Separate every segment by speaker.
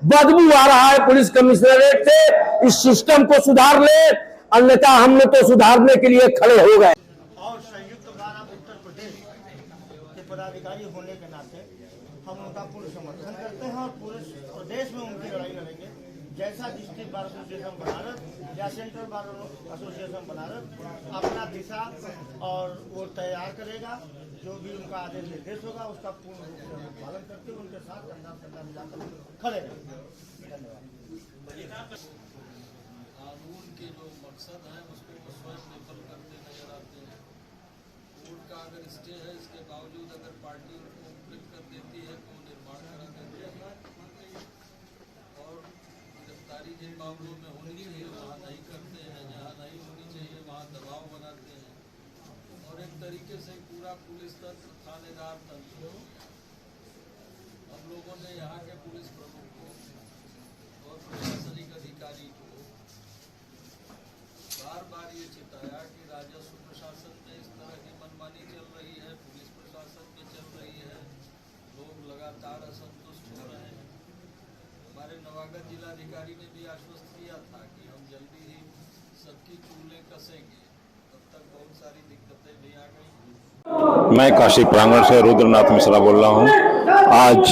Speaker 1: बदबू आ रहा है पुलिस कमिश्नरेट से। इस सिस्टम को सुधार ले, अन्यथा हमने तो सुधारने के लिए खड़े हो गए।
Speaker 2: और संयुक्त भारत उत्तर प्रदेश के पदाधिकारी होने के नाते हम उनका पूर्ण समर्थन करते हैं और पूरे प्रदेश में उनकी लड़ाई लड़ेंगे। जैसा डिस्ट्रिक्ट बार एसोसिएशन बनारस या सेंट्रल बार एसोसिएशन बनारस अपना दिशा और वो तैयार करेगा, जो भी उनका आदेश निर्देश होगा उसका पूर्ण रूप से हम पालन करते हुए उनके साथ कंधा कंधा मिलाकर खड़े रहेंगे। धन्यवाद।
Speaker 3: कानून के जो मकसद है उसको वो स्वयं विफल करते नजर आते हैं। कोर्ट का अगर स्टे है, इसके बावजूद अगर पार्टी उनको उपलब्ध कर देती है तो निर्माण करा देते हैं और गिरफ्तारी जिन मामलों में होनी चाहिए वहाँ नहीं करते हैं, जहाँ नहीं होनी चाहिए वहाँ दबाव बनाते हैं और एक तरीके से पूरा पुलिस तंत्र, थानेदार तंत्र, हम लोगों ने यहाँ के पुलिस प्रमुख को और प्रशासनिक अधिकारी को बार बार ये चिताया कि राजस्व प्रशासन में इस तरह की मनमानी चल रही है, पुलिस प्रशासन में चल रही है, लोग लगातार असंतुष्ट हो रहे हैं। हमारे नवागत जिलाधिकारी ने भी आश्वस्त किया था कि हम जल्दी ही सबकी चूलें कसेंगे, तब तक बहुत सारी दिक्कतें भी आ गई।
Speaker 4: मैं काशी प्रांगण से रुद्रनाथ मिश्रा बोल रहा हूँ। आज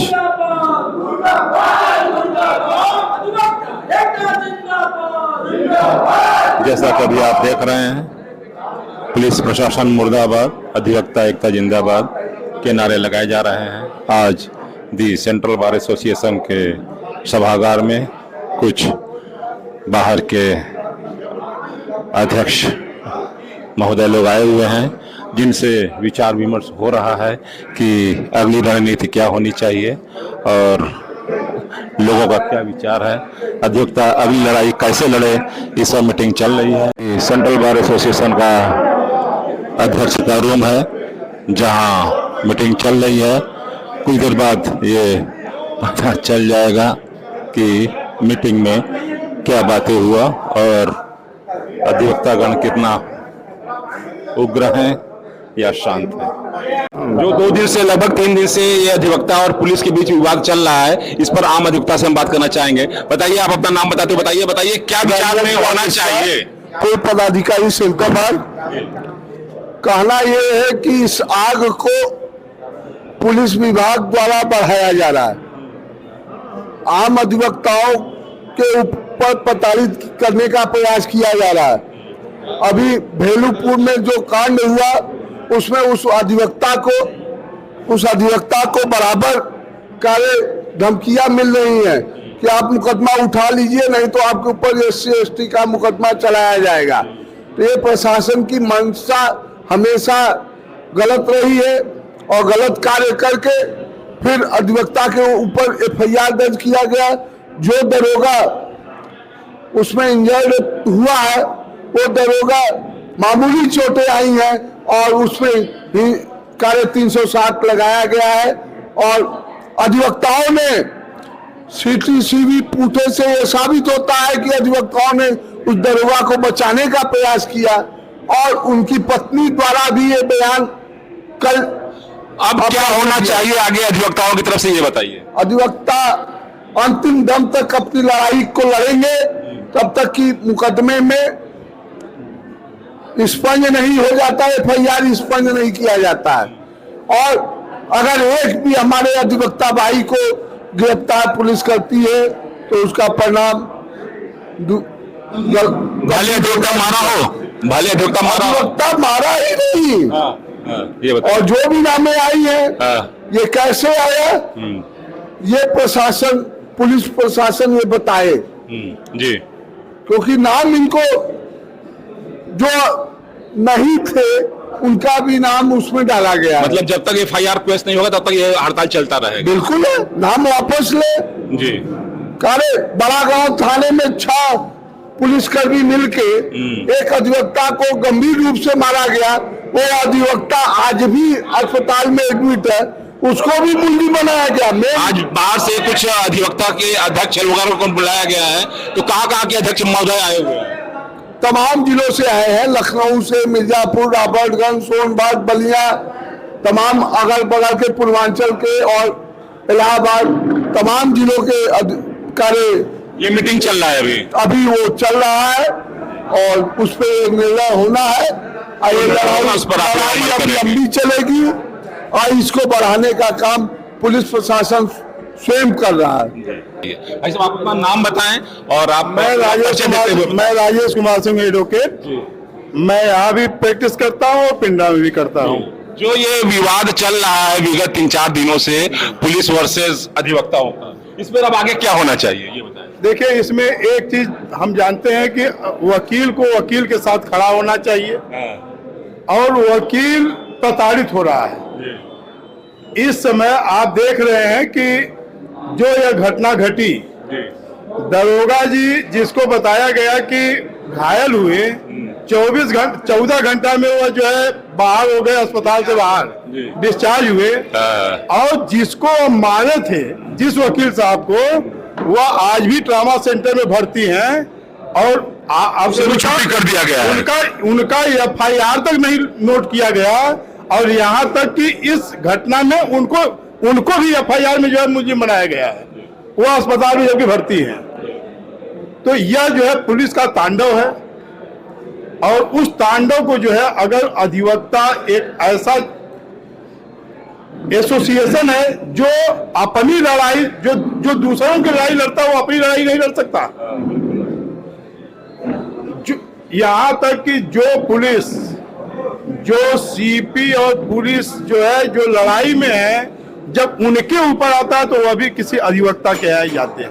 Speaker 4: जैसा कि अभी आप देख रहे हैं, पुलिस प्रशासन मुर्दाबाद, अधिवक्ता एकता जिंदाबाद के नारे लगाए जा रहे हैं। आज दी सेंट्रल बार एसोसिएशन के सभागार में कुछ बाहर के अध्यक्ष महोदय लोग आए हुए हैं, जिनसे विचार विमर्श हो रहा है कि अगली रणनीति क्या होनी चाहिए और लोगों का क्या विचार है, अधिवक्ता अगली लड़ाई कैसे लड़े, इस पर मीटिंग चल रही है। सेंट्रल बार एसोसिएशन का अध्यक्ष का रूम है जहां मीटिंग चल रही है। कुछ देर बाद ये पता चल जाएगा कि मीटिंग में क्या बातें हुआ और अधिवक्तागण कितना उग्र हैं या शांत है।
Speaker 5: जो 2 दिन से लगभग 3 दिन से ये अधिवक्ता और पुलिस के बीच विवाद चल रहा है, इस पर आम अधिवक्ता से हम बात करना चाहेंगे। बताइए, आप अपना नाम बताते हुए बताइए क्या विचार में होना चाहिए।
Speaker 6: कोई पदाधिकारी सेंटर बार कहना यह है कि इस आग को पुलिस विभाग द्वारा बढ़ाया जा रहा है, आम अधिवक्ताओं के ऊपर प्रताड़ित करने का प्रयास किया जा रहा है। अभी भेलूपुर में जो कांड हुआ उसमें उस अधिवक्ता को बराबर कार्य धमकियां मिल रही हैं कि आप मुकदमा उठा लीजिए, नहीं तो आपके ऊपर SC/ST का मुकदमा चलाया जाएगा। तो ये प्रशासन की मंशा हमेशा गलत रही है और गलत कार्य करके फिर अधिवक्ता के ऊपर FIR दर्ज किया गया। जो दरोगा उसमें इंजर्ड हुआ है वो दरोगा मामूली चोटें आई हैं और उसमें ही कार्य 360 लगाया गया है और अधिवक्ताओं ने CTCV पूछे से यह साबित होता है कि अधिवक्ताओं ने उस दरोगा को बचाने का प्रयास किया और उनकी पत्नी द्वारा भी ये बयान कल।
Speaker 5: अब क्या होना चाहिए आगे अधिवक्ताओं की तरफ से, ये बताइए।
Speaker 6: अधिवक्ता अंतिम दम तक अपनी लड़ाई को लड़ेंगे तब तक कि मुकदमे में स्पंज नहीं हो जाता, FIR स्पंज नहीं किया जाता है। और अगर एक भी हमारे अधिवक्ता भाई को गिरफ्तार पुलिस करती है तो उसका परिणाम
Speaker 5: भले अधिवक्ता मारा हो, भले अधिवक्ता
Speaker 6: मारा ही नहीं।
Speaker 5: ये
Speaker 6: और जो भी नामें आई हैं ये कैसे आया, ये प्रशासन, पुलिस प्रशासन ये बताए
Speaker 5: जी,
Speaker 6: क्योंकि नाम इनको जो नहीं थे उनका भी नाम उसमें डाला गया।
Speaker 5: मतलब जब तक FIR पेश नहीं होगा तब तक ये हड़ताल चलता रहेगा।
Speaker 6: बिल्कुल है, नाम वापस ले
Speaker 5: जी।
Speaker 6: अरे बड़ा गांव थाने में 6 पुलिसकर्मी मिलके एक अधिवक्ता को गंभीर रूप से मारा गया। वो अधिवक्ता आज भी अस्पताल में एडमिट है, उसको भी बंदी बनाया गया।
Speaker 5: आज बाहर से कुछ अधिवक्ता के अध्यक्ष वगैरह को बुलाया गया है, तो कहाँ के अध्यक्ष महोदय आए हुए हैं?
Speaker 6: तमाम जिलों से आए हैं, लखनऊ से, मिर्जापुर, रॉबर्टगंज, सोनभद्र, बलिया, तमाम अगल बगल के पूर्वांचल के और इलाहाबाद, तमाम जिलों के कार्य
Speaker 5: ये मीटिंग चल रहा है
Speaker 6: अभी वो चल रहा है और उस पर एक निर्णय होना है और ये लड़ाई अब लंबी चलेगी और इसको बढ़ाने का काम पुलिस प्रशासन स्वयं कर रहा है।
Speaker 5: ऐसे आप अपना नाम बताएं और आप
Speaker 7: मैं राजेश कुमार सिंह एडवोकेट। मैं यहाँ भी प्रैक्टिस करता हूँ और पिंडा में भी करता हूँ।
Speaker 5: जो ये विवाद चल रहा है विगत 3-4 दिनों से पुलिस वर्सेस अधिवक्ताओं का, इस पर अब आगे क्या होना चाहिए ये बताएं।
Speaker 7: देखिए, इसमें एक चीज हम जानते हैं कि वकील को वकील के साथ खड़ा होना चाहिए और वकील प्रताड़ित हो रहा है। इस समय आप देख रहे हैं कि जो यह घटना घटी, दरोगा जी जिसको बताया गया कि घायल हुए 14 घंटा में वो जो है बाहर हो गए, अस्पताल से बाहर डिस्चार्ज हुए, और जिसको मारे थे जिस वकील साहब को, वह आज भी ट्रामा सेंटर में भर्ती हैं और आपसे
Speaker 5: छुट्टी कर दिया गया है।
Speaker 7: उनका FIR तक नहीं नोट किया गया और यहाँ तक कि इस घटना में उनको भी FIR में जो है मुझे बनाया गया है, वो अस्पताल में जबकि भर्ती है। तो यह जो है पुलिस का तांडव है और उस तांडव को जो है अगर अधिवक्ता एक ऐसा एसोसिएशन है जो अपनी लड़ाई जो दूसरों की लड़ाई लड़ता है, वो अपनी लड़ाई नहीं लड़ सकता। यहाँ तक कि जो CP और पुलिस जो है जो लड़ाई में है, जब उनके ऊपर आता है तो वह भी किसी अधिवक्ता के यहाँ जाते हैं।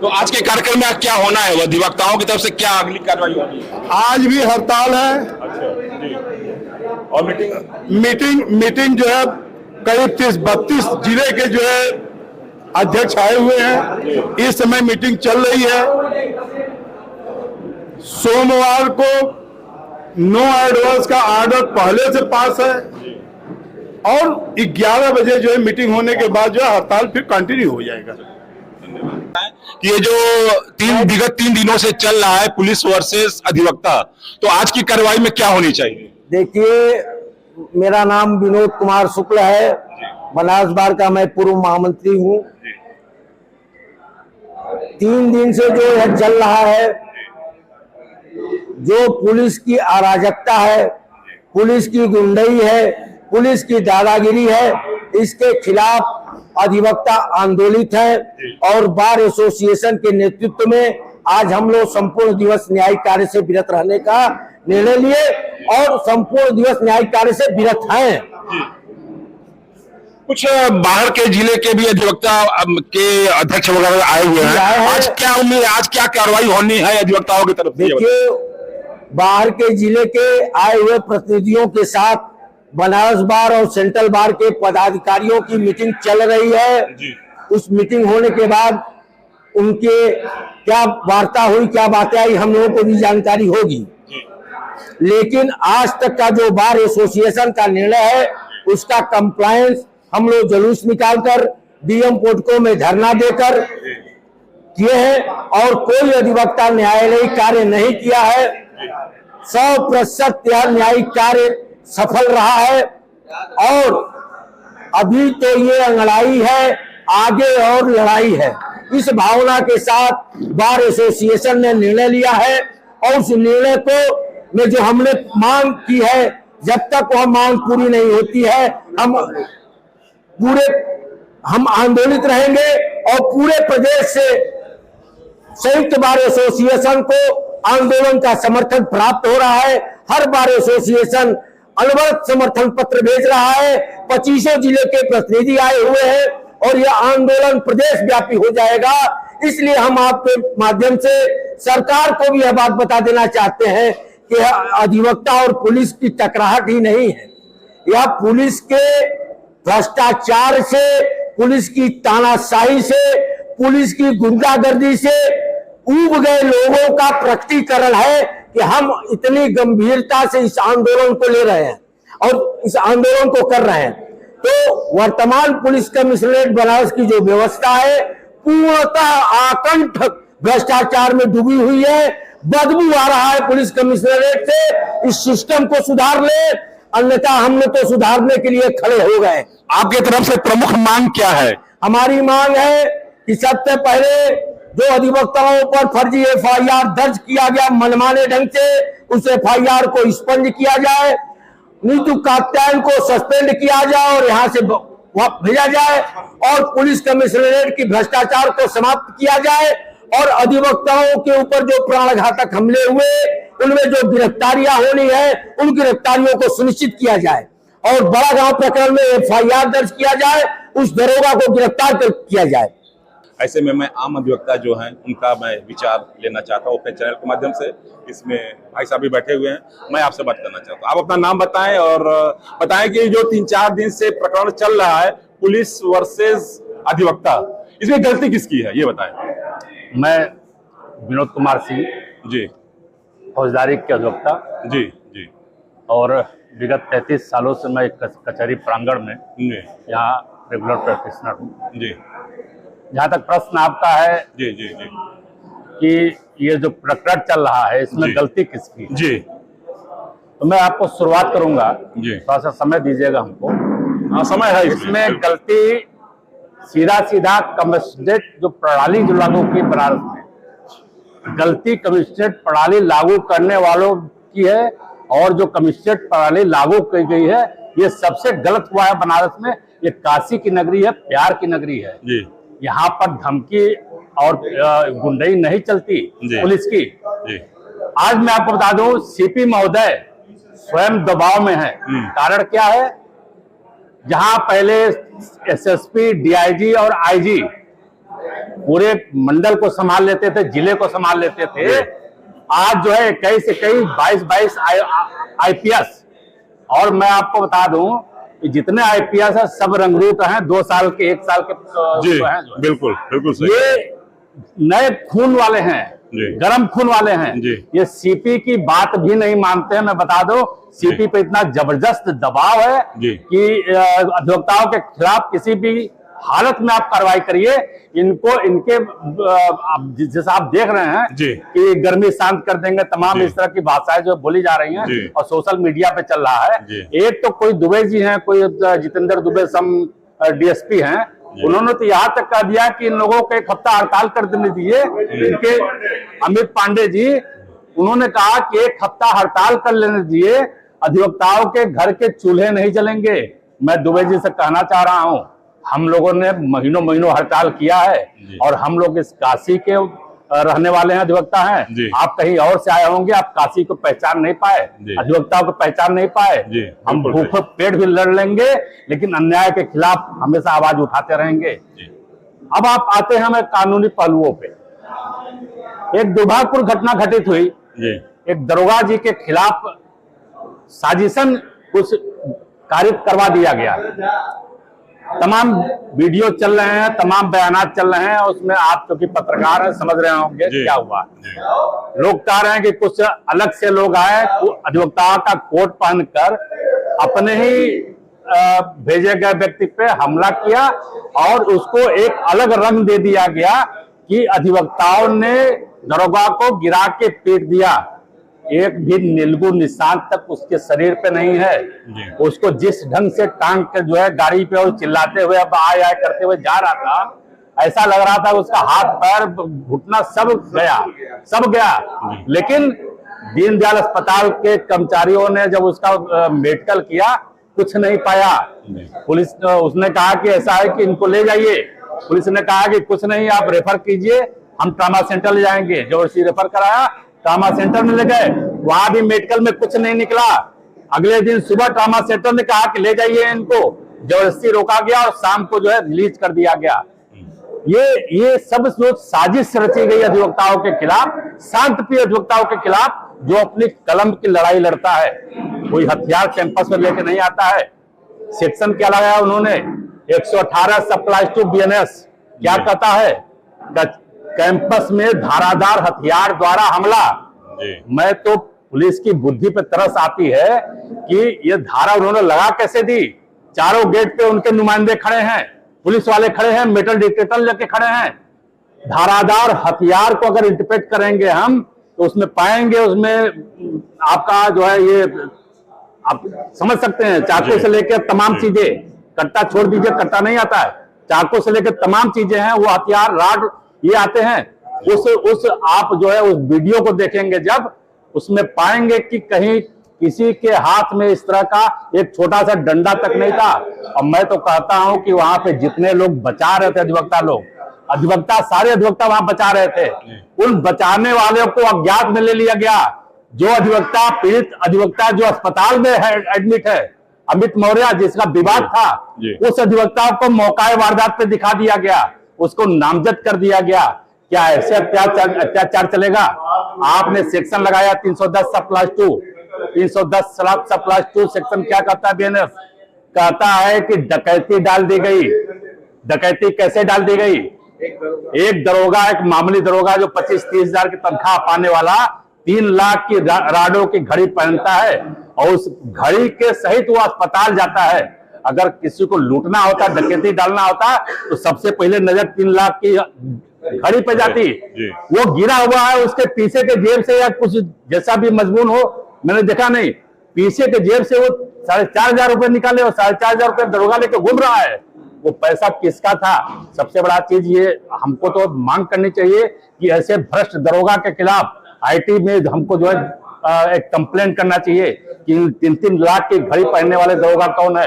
Speaker 5: तो आज के कार्यक्रम में क्या होना है, वो अधिवक्ताओं की तरफ से क्या अगली कार्रवाई होनी है?
Speaker 7: आज भी हड़ताल है।
Speaker 5: और
Speaker 7: मीटिंग जो है करीब 30-32 जिले के जो है अध्यक्ष आए हुए हैं। इस समय मीटिंग चल रही है। सोमवार को नो एडवांस का ऑर्डर पहले से पास है और 11 बजे जो है मीटिंग होने के बाद जो है हड़ताल फिर कंटिन्यू हो जाएगा।
Speaker 5: ये जो विगत 3 दिनों से चल रहा है पुलिस वर्सेस अधिवक्ता, तो आज की कार्रवाई में क्या होनी चाहिए?
Speaker 1: देखिए, मेरा नाम विनोद कुमार शुक्ल है, बनारस बार का मैं पूर्व महामंत्री हूँ। 3 दिन से जो यह चल रहा है, जो पुलिस की अराजकता है, पुलिस की गुंडई है, पुलिस की दादागिरी है, इसके खिलाफ अधिवक्ता आंदोलित है और बार एसोसिएशन के नेतृत्व में आज हम लोग संपूर्ण दिवस न्यायिक कार्य से विरत रहने का निर्णय लिए और संपूर्ण दिवस न्यायिक कार्य से विरत हैं।
Speaker 5: कुछ बाहर के जिले के भी अधिवक्ता के अध्यक्ष वगैरह आए हुए हैं। आज क्या उम्मीद, आज क्या कार्रवाई होनी है अधिवक्ताओं की तरफ से?
Speaker 1: देखिए, बाहर के जिले के आए हुए प्रतिनिधियों के साथ बनारस बार और सेंट्रल बार के पदाधिकारियों की मीटिंग चल रही है। उस मीटिंग होने के बाद उनके क्या वार्ता हुई, क्या बातें आई, हम लोगों को भी जानकारी होगी। लेकिन आज तक का जो बार एसोसिएशन का निर्णय है, उसका कंप्लायंस हम लोग जुलूस निकालकर DM पोटको में धरना देकर किए हैं और कोई अधिवक्ता न्यायालयिक कार्य नहीं किया है। 100% यह न्यायिक कार्य सफल रहा है और अभी तो ये लड़ाई है, आगे और लड़ाई है। इस भावना के साथ बार एसोसिएशन ने निर्णय लिया है और उस निर्णय को में जो हमने मांग की है, जब तक वह मांग पूरी नहीं होती है, हम आंदोलित रहेंगे और पूरे प्रदेश से संयुक्त बार एसोसिएशन को आंदोलन का समर्थन प्राप्त हो रहा है। हर बार एसोसिएशन अनवरत समर्थन पत्र भेज रहा है। 25 जिले के प्रतिनिधि आए हुए हैं और यह आंदोलन प्रदेश व्यापी हो जाएगा। इसलिए हम आपके माध्यम से सरकार को भी यह बात बता देना चाहते हैं कि अधिवक्ता और पुलिस की टकराहट ही नहीं है, यह पुलिस के भ्रष्टाचार से, पुलिस की तानाशाही से, पुलिस की गुंडागर्दी से ऊब गए लोगों का प्रकटीकरण है कि हम इतनी गंभीरता से इस आंदोलन को ले रहे हैं और इस आंदोलन को कर रहे हैं। तो वर्तमान पुलिस कमिश्नरेट बनारस की जो व्यवस्था है, पूर्णतः आकंठ भ्रष्टाचार में डूबी हुई है। बदबू आ रहा है पुलिस कमिश्नरेट से। इस सिस्टम को सुधार ले, अन्यथा हमने तो सुधारने के लिए खड़े हो गए।
Speaker 5: आपके तरफ से प्रमुख मांग क्या है?
Speaker 1: हमारी मांग है कि सबसे पहले जो अधिवक्ताओं पर फर्जी FIR दर्ज किया गया मनमाने ढंग से, उस FIR को एक्सपंज किया जाए, नीतू कात्यायन को सस्पेंड किया जाए और यहां से भेजा जाए, और पुलिस कमिश्नरेट की भ्रष्टाचार को समाप्त किया जाए, और अधिवक्ताओं के ऊपर जो प्राणघातक हमले हुए उनमें जो गिरफ्तारियां होनी है उन गिरफ्तारियों को सुनिश्चित किया जाए, और बड़ा गांव प्रकरण में FIR दर्ज किया जाए, उस दरोगा को गिरफ्तार किया जाए।
Speaker 4: ऐसे में मैं आम अधिवक्ता जो हैं उनका मैं विचार लेना चाहता हूँ अपने चैनल के माध्यम से। इसमें भाई साहब भी बैठे हुए हैं, मैं आपसे बात करना चाहता हूँ। आप अपना नाम बताएं और बताएं कि जो 3-4 दिन से प्रकरण चल रहा है पुलिस वर्सेस अधिवक्ता, इसमें गलती किसकी है ये बताएं।
Speaker 8: मैं विनोद कुमार सिंह
Speaker 4: जी,
Speaker 8: फौजदारी के अधिवक्ता
Speaker 4: जी जी
Speaker 8: और विगत 33 सालों से मैं कचहरी प्रांगण में
Speaker 4: जी
Speaker 8: यहाँ रेगुलर प्रैक्टिशनर हूँ।
Speaker 4: जी
Speaker 8: जहाँ तक प्रश्न आपका है
Speaker 4: जी जी जी
Speaker 8: कि ये जो प्रकरण चल रहा है इसमें
Speaker 4: जी।
Speaker 8: गलती किसकी है,
Speaker 4: जी
Speaker 8: तो मैं आपको शुरुआत करूंगा।
Speaker 4: जी।
Speaker 8: थोड़ा सा समय दीजिएगा हमको।
Speaker 4: हाँ, समय है
Speaker 8: इसमें गलती सीधा कमिश्नरेट जो प्रणाली जो लागू की बनारस में, गलती कमिश्नरेट प्रणाली लागू करने वालों की है, और जो कमिश्नरेट प्रणाली लागू की गई है ये सबसे गलत हुआ है बनारस में। ये काशी की नगरी है, प्यार की नगरी है।
Speaker 4: जी
Speaker 8: यहाँ पर धमकी और गुंडई नहीं चलती पुलिस की।
Speaker 4: जी
Speaker 8: आज मैं आपको बता दूं, CP महोदय स्वयं दबाव में है। कारण क्या है? जहां पहले SSP, DIG और IG पूरे मंडल को संभाल लेते थे, जिले को संभाल लेते थे, आज जो है 21 से 22 IPS। और मैं आपको बता दूं कि जितने IPS है सब रंगरूट हैं, 2 साल के, 1 साल के
Speaker 4: जी
Speaker 8: हैं।
Speaker 4: बिल्कुल बिल्कुल सही।
Speaker 8: ये नए खून वाले हैं, गरम खून वाले हैं।
Speaker 4: जी।
Speaker 8: ये CP की बात भी नहीं मानते हैं। मैं बता दो, CP पे इतना जबरदस्त दबाव है
Speaker 4: जी।
Speaker 8: कि अधिवक्ताओं के खिलाफ किसी भी हालत में आप कार्रवाई करिए। इनको इनके जैसा आप देख रहे हैं
Speaker 4: जी।
Speaker 8: कि गर्मी शांत कर देंगे, तमाम
Speaker 4: जी।
Speaker 8: इस तरह की भाषाएं जो बोली जा रही हैं
Speaker 4: जी।
Speaker 8: और सोशल मीडिया पे चल रहा है।
Speaker 4: जी।
Speaker 8: एक तो कोई दुबे जी हैं, कोई जितेंद्र दुबे सम DSP हैं, उन्होंने तो यहाँ तक कह दिया कि इन लोगों को 1 हफ्ता हड़ताल कर देने दिए। इनके अमित पांडे जी, उन्होंने कहा कि 1 हफ्ता हड़ताल कर लेने दिए, अधिवक्ताओं के घर के चूल्हे नहीं जलेंगे। मैं दुबे जी से कहना चाह रहा हूं, हम लोगों ने महीनों हड़ताल किया है और हम लोग इस काशी के रहने वाले हैं, अधिवक्ता हैं। आप कहीं और से आए होंगे, आप काशी को पहचान नहीं पाए, अधिवक्ताओं को पहचान नहीं पाए। हम भूख पेट भी लड़ लेंगे, लेकिन अन्याय के खिलाफ हमेशा आवाज उठाते रहेंगे। अब आप आते हैं हमें कानूनी पहलुओं पे। एक दुर्भाग्यपूर्ण घटना घटित हुई। एक दरोगा जी के खिलाफ साजिशन कुछ कारित करवा दिया गया। तमाम वीडियो चल रहे हैं, तमाम बयानात चल रहे हैं, उसमें आप क्योंकि पत्रकार हैं समझ रहे होंगे क्या हुआ। लोग कह रहे हैं कि कुछ अलग से लोग आए, अधिवक्ता का कोट पहनकर अपने ही भेजे गए व्यक्ति पे हमला किया और उसको एक अलग रंग दे दिया गया कि अधिवक्ताओं ने दरोगा को गिरा के पीट दिया। एक भी नीलगु निशान तक उसके शरीर पे नहीं है। उसको जिस ढंग से टांग के जो है गाड़ी पे और चिल्लाते हुए अब आए करते हुए जा रहा था, ऐसा लग रहा था उसका हाथ पैर घुटना सब गया। लेकिन दीनदयाल अस्पताल के कर्मचारियों ने जब उसका मेडिकल किया, कुछ नहीं पाया। पुलिस उसने कहा कि ऐसा है कि इनको ले जाइए। पुलिस ने कहा कि कुछ नहीं, आप रेफर कीजिए, हम ट्रामा सेंटर ले जाएंगे। जबरदस्ती रेफर कराया, ट्रामा सेंटर में ले गए, वहां भी मेडिकल में कुछ नहीं निकला। अगले दिन सुबह ट्रामा सेंटर ने कहा कि ले जाइए इनको, जबरदस्ती रोका गया और शाम को जो है रिलीज कर दिया गया। ये सब साजिश रची गई अधिवक्ताओं के खिलाफ, शांतिप्रिय अधिवक्ताओं के खिलाफ, जो अपनी कलम की लड़ाई लड़ता है। कोई हथियार कैंपस में लेके नहीं आता है। सेक्शन क्या लगाया उन्होंने, 118 सप्लाइज टू BNS। क्या कहता है, कैंपस में धारादार हथियार द्वारा हमला। मैं तो पुलिस की बुद्धि पे तरस आती है कि ये धारा उन्होंने लगा कैसे दी। चारों गेट पे उनके नुमाइंदे खड़े हैं, पुलिस वाले खड़े हैं, मेटल डिटेक्टर लेके खड़े हैं। धारादार हथियार को अगर इंटरप्रेट करेंगे हम तो उसमें पाएंगे, उसमें आपका जो है ये आप समझ सकते हैं, चाकू से लेकर तमाम चीजें। कट्टा छोड़ दीजिए, कट्टा नहीं आता है, चाकू से लेकर तमाम चीजें हैं, वो हथियार राड ये आते हैं। उस आप जो है उस वीडियो को देखेंगे जब, उसमें पाएंगे कि कहीं किसी के हाथ में इस तरह का एक छोटा सा डंडा तक नहीं था। और मैं तो कहता हूं कि वहां पे जितने लोग बचा रहे थे अधिवक्ता सारे अधिवक्ता वहां बचा रहे थे, उन बचाने वालों को अज्ञात में ले लिया गया। जो अधिवक्ता पीड़ित अधिवक्ता जो अस्पताल में एडमिट है, अमित मौर्य, जिसका विवाद था, उस अधिवक्ता को मौका वारदात पे दिखा दिया गया, उसको नामजद कर दिया गया। क्या ऐसे अत्याचार चलेगा? आपने सेक्शन लगाया 310(2), 310(2) सेक्शन क्या कहता है? बीएनएस कहता है कि डकैती डाल दी गई। डकैती कैसे डाल दी गई? एक दरोगा, एक मामूली दरोगा जो 25-30 हजार की तनख्वाह पाने वाला 3 लाख की राडों की घड़ी पहनता है और उस घड़ी के सहित वो अस्पताल जाता है। अगर किसी को लूटना होता, डकैती डालना होता, तो सबसे पहले नजर 3 लाख की घड़ी पे जाती। वो गिरा हुआ है, उसके पीछे के जेब से या कुछ जैसा भी मजबून हो, मैंने देखा नहीं, पीछे के जेब से वो 4,500 रुपए निकाले और 4,500 रुपए दरोगा लेके घूम रहा है। वो पैसा किसका था? सबसे बड़ा चीज ये हमको तो मांग करनी चाहिए कि ऐसे भ्रष्ट दरोगा के खिलाफ आईटी में हमको जो है एक कंप्लेंट करना चाहिए कि 3-3 लाख की घड़ी पहनने वाले दरोगा कौन है।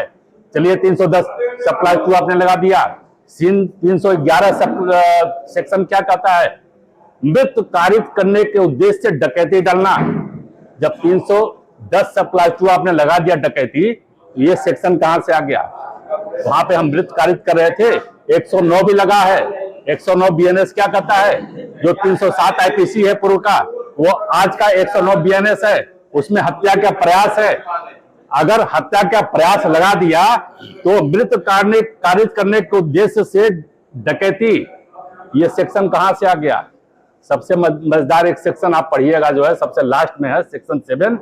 Speaker 8: चलिए 310(2) आपने लगा दिया। 311 सेक्शन क्या कहता है? मृत्यु कारित करने के उद्देश्य से डकैती डालना। जब 310(2) आपने लगा दिया डकैती, ये सेक्शन कहां से आ गया? वहां पे हम मृत्यु कारित कर रहे थे, 109 भी लगा है। 109 बीएनएस क्या कहता है? जो 307 आईपीसी है पूर्व का, वो आज का 109 बीएनएस है, उसमें हत्या का प्रयास है। अगर हत्या का प्रयास लगा दिया तो मृत्यु कारित करने के उद्देश्य से डकैती, ये सेक्शन कहां से आ गया? सबसे मजेदार एक सेक्शन आप पढ़िएगा, जो है सबसे लास्ट में है, सेक्शन 7,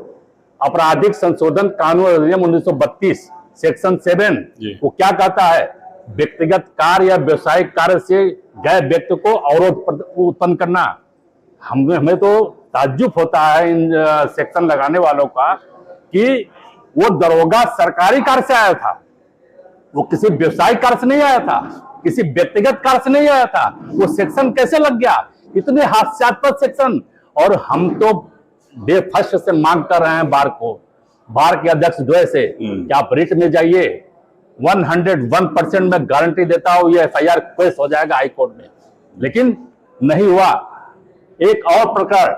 Speaker 8: आपराधिक संशोधन कानून अधिनियम 1932 सेक्शन 7। वो क्या कहता है? व्यक्तिगत कार्य या व्यवसायिक कार्य से गए व्यक्ति को अवरोध उत्पन्न करना। हमें तो ताज्जुब होता है इन सेक्शन लगाने वालों का कि वो दरोगा सरकारी कार्य से आया था, वो किसी व्यवसायिक कार्य से नहीं आया था, किसी व्यक्तिगत कार्य से नहीं आया था। वो सेक्शन कैसे लग गया? इतने हास्यास्पद सेक्शन। और हम तो बेफर्ज से मांग कर रहे हैं बार के अध्यक्ष द्वय से कि आप रिट में जाइए, 101% में गारंटी देता हूं ये FIR केस हो जाएगा हाई कोर्ट में। लेकिन नहीं हुआ। एक और प्रकरण,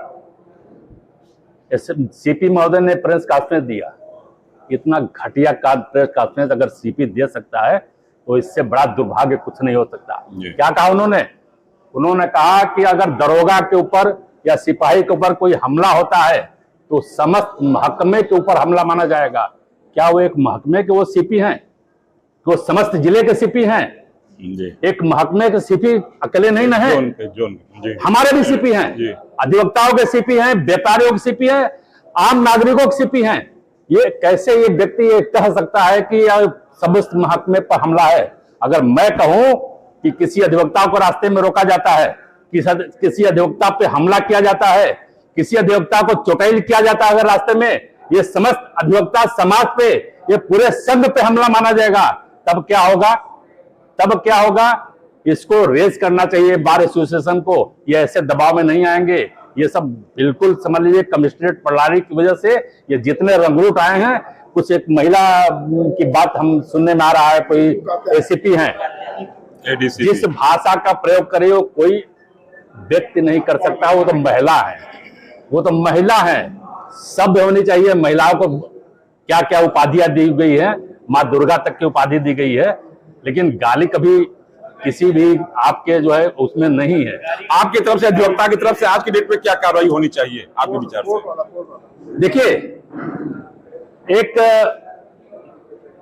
Speaker 8: सीपी महोदय ने प्रेस कॉन्फ्रेंस दिया। इतना घटिया प्रेस कॉन्फ्रेंस अगर सीपी दे सकता है तो इससे बड़ा दुर्भाग्य कुछ नहीं हो सकता। क्या कहा उन्होंने कहा कि अगर दरोगा के ऊपर या सिपाही के ऊपर कोई हमला होता है तो समस्त महकमे के ऊपर हमला माना जाएगा। क्या वो एक महकमे के वो सीपी हैं? वो समस्त जिले के सीपी हैं? एक महकमे के सीपी अकेले नहीं ना है, हमारे भी सीपी हैं, अधिवक्ताओं के सीपी हैं, व्यापारियों के सीपी हैं, आम नागरिकों के सीपी हैं। ये कैसे ये व्यक्ति ये कह सकता है कि समस्त महकमे पर हमला है? अगर मैं कहूं कि किसी अधिवक्ता को रास्ते में रोका जाता है, किसी अधिवक्ता पे हमला किया जाता है, किसी अधिवक्ता को चोटैल किया जाता है अगर रास्ते में, ये समस्त अधिवक्ता समाज पे, ये पूरे संघ पे हमला माना जाएगा, तब क्या होगा? इसको रेज करना चाहिए बार एसोसिएशन को। ये ऐसे दबाव में नहीं आएंगे। ये सब बिल्कुल समझ लीजिए कमिश्नरेट प्रणाली की वजह से ये जितने रंगरूट आए हैं। कुछ एक महिला की बात हम सुनने में आ रहा है, कोई एसीपी हैं, जिस भाषा का प्रयोग करे वो कोई व्यक्ति नहीं कर सकता। वो तो महिला है, सभ्य होनी चाहिए। महिलाओं को क्या क्या उपाधियां दी गई है, माँ दुर्गा तक की उपाधि दी गई है, लेकिन गाली कभी किसी भी आपके जो है उसमें नहीं है।
Speaker 5: आपकी तरफ से, अधिवक्ता की तरफ से आज की डेट में क्या कार्रवाई होनी चाहिए आपके विचार से?
Speaker 8: देखिए, एक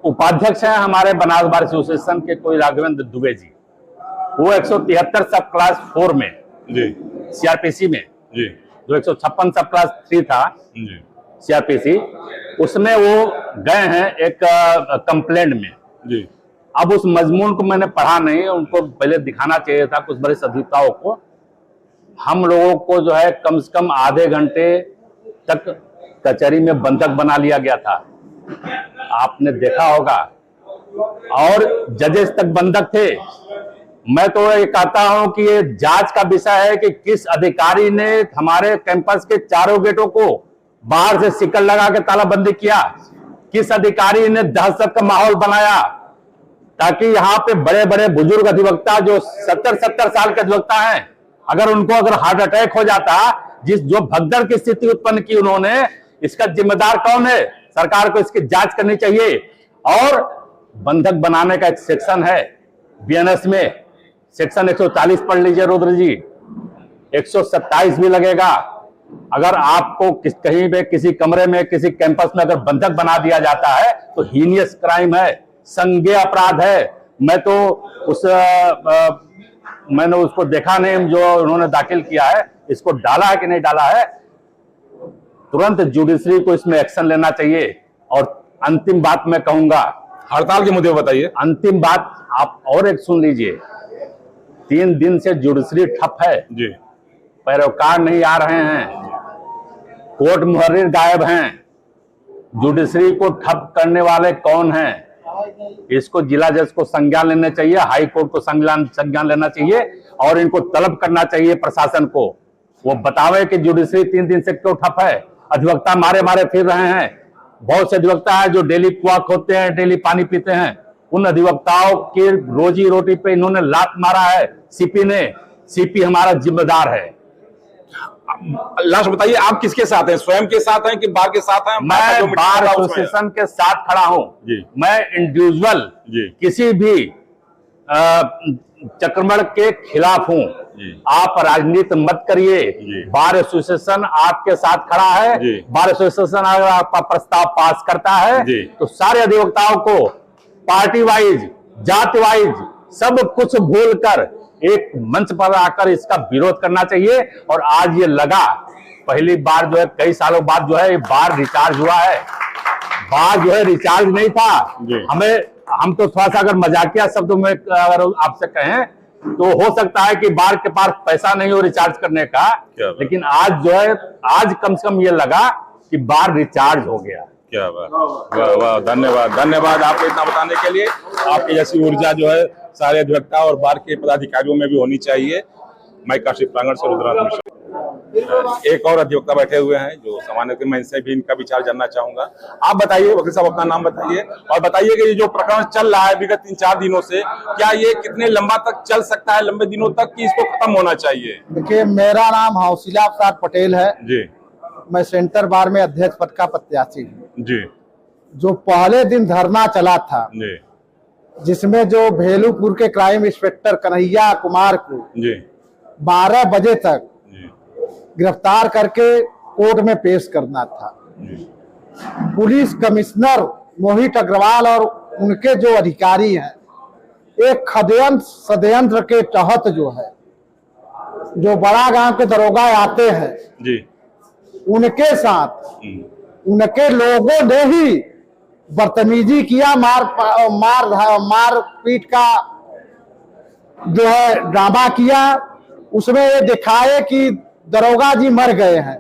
Speaker 8: उपाध्यक्ष है हमारे बनारस बार एसोसिएशन के, कोई राघवेंद्र दुबे जी, वो 173 सब क्लास 4 में सीआरपीसी में, जो 156 सब क्लास 3 था सीआरपीसी, उसमें वो गए हैं एक कंप्लेंट में। अब उस मजमून को मैंने पढ़ा नहीं, उनको पहले दिखाना चाहिए था कुछ बड़े अधिवक्ताओं को। हम लोगों को जो है कम से कम आधे घंटे तक कचहरी में बंधक बना लिया गया था, आपने देखा होगा। और जजेस तक बंधक थे, मैं तो ये कहता हूं कि ये जांच का विषय है कि किस अधिकारी ने हमारे कैंपस के चारों गेटों को बाहर से सिकल लगा के तालाबंदी किया, किस अधिकारी ने दहशत का माहौल बनाया ताकि यहाँ पे बड़े बड़े बुजुर्ग अधिवक्ता जो 70-70 साल के अधिवक्ता हैं, अगर हार्ट अटैक हो जाता, जो भगदड़ की स्थिति उत्पन्न की उन्होंने, इसका जिम्मेदार कौन है? सरकार को इसकी जांच करनी चाहिए। और बंधक बनाने का एक सेक्शन है बीएनएस में, सेक्शन 140 पढ़ लीजिए रुद्र जी, 127 भी लगेगा। अगर आपको कहीं पे किसी कमरे में किसी कैंपस में अगर बंधक बना दिया जाता है तो हीनियस क्राइम है, संज्ञेय अपराध है। मैं तो मैंने उसको देखा नहीं जो उन्होंने दाखिल किया है, इसको डाला है कि नहीं डाला है, तुरंत जुडिशरी को इसमें एक्शन लेना चाहिए। और अंतिम बात मैं कहूंगा,
Speaker 5: हड़ताल के मुद्दे बताइए।
Speaker 8: अंतिम बात आप और एक सुन लीजिए, 3 दिन से जुडिशरी ठप है
Speaker 5: जी,
Speaker 8: पैरोकार नहीं आ रहे हैं, कोर्ट मुहर्रिर गायब हैं। जुडिशरी को ठप करने वाले कौन हैं? इसको जिला जज को संज्ञान लेना चाहिए, हाई कोर्ट को संज्ञान लेना चाहिए और इनको तलब करना चाहिए प्रशासन को, वो बतावे कि जुडिशरी 3 दिन से क्यों ठप है। अधिवक्ता मारे मारे फिर रहे हैं, बहुत से अधिवक्ता है जो डेली कुआं खोदते हैं, डेली पानी पीते हैं, उन अधिवक्ताओं की रोजी रोटी पे इन्होंने लात मारा है सीपी ने। सीपी हमारा जिम्मेदार है।
Speaker 5: लास्ट बताइए, आप किसके साथ हैं? स्वयं के साथ हैं कि बार के साथ हैं?
Speaker 8: मैं बार एसोसिएशन के साथ खड़ा हूं
Speaker 5: जी।
Speaker 8: मैं इंडिविजुअल किसी भी चक्रमण के खिलाफ हूं। आप राजनीति मत करिए, बार एसोसिएशन आपके साथ खड़ा है। बार एसोसिएशन अगर आपका प्रस्ताव पास करता है तो सारे अधिवक्ताओं को पार्टी वाइज, जाति वाइज सब कुछ भूलकर एक मंच पर आकर इसका विरोध करना चाहिए। और आज ये लगा, पहली बार जो है कई सालों बाद जो है ये बार रिचार्ज हुआ है। बार जो है रिचार्ज नहीं था, हम तो थोड़ा सा अगर मजाकिया शब्दों में अगर आपसे कहें तो हो सकता है कि बार के पास पैसा नहीं हो रिचार्ज करने का, लेकिन आज जो है, आज कम से कम ये लगा कि बार रिचार्ज हो गया।
Speaker 5: क्या बात, वाह वाह, धन्यवाद आपको इतना बताने के लिए। आपकी जैसी ऊर्जा जो है सारे अधिवक्ता और बार के पदाधिकारियों में भी होनी चाहिए। मैं काशी प्रांगण से रुद्रनाथ मिश्रा। एक और अधिवक्ता बैठे हुए हैं जो सामान्य मैं इनसे भी इनका विचार जानना चाहूंगा। आप बताइए वकील साहब, अपना नाम बताइए और बताइए कि ये जो प्रकरण चल रहा है विगत 3-4 दिनों से, क्या ये कितने लंबा तक चल सकता है, लंबे दिनों तक, कि इसको खत्म होना चाहिए?
Speaker 9: देखिए, मेरा नाम हौसिला प्रसाद पटेल है
Speaker 5: जी।
Speaker 9: मैं सेंटर बार में अध्यक्ष पद का प्रत्याशी हूँ
Speaker 5: जी।
Speaker 9: जो पहले दिन धरना चला था
Speaker 5: जी,
Speaker 9: जिसमें जो भेलूपुर के क्राइम इंस्पेक्टर कन्हैया कुमार को
Speaker 5: जी
Speaker 9: 12 बजे तक गिरफ्तार करके कोर्ट में पेश करना था, पुलिस कमिश्नर मोहित अग्रवाल और उनके जो अधिकारी हैं एक षड्यंत्र के तहत जो है, जो बड़ा गांव के दरोगा आते हैं
Speaker 5: जी,
Speaker 9: उनके साथ उनके लोगों ने ही बदतमीजी किया, मार पीट का जो है ड्रामा किया। उसमें ये दिखाए कि दरोगा जी मर गए हैं।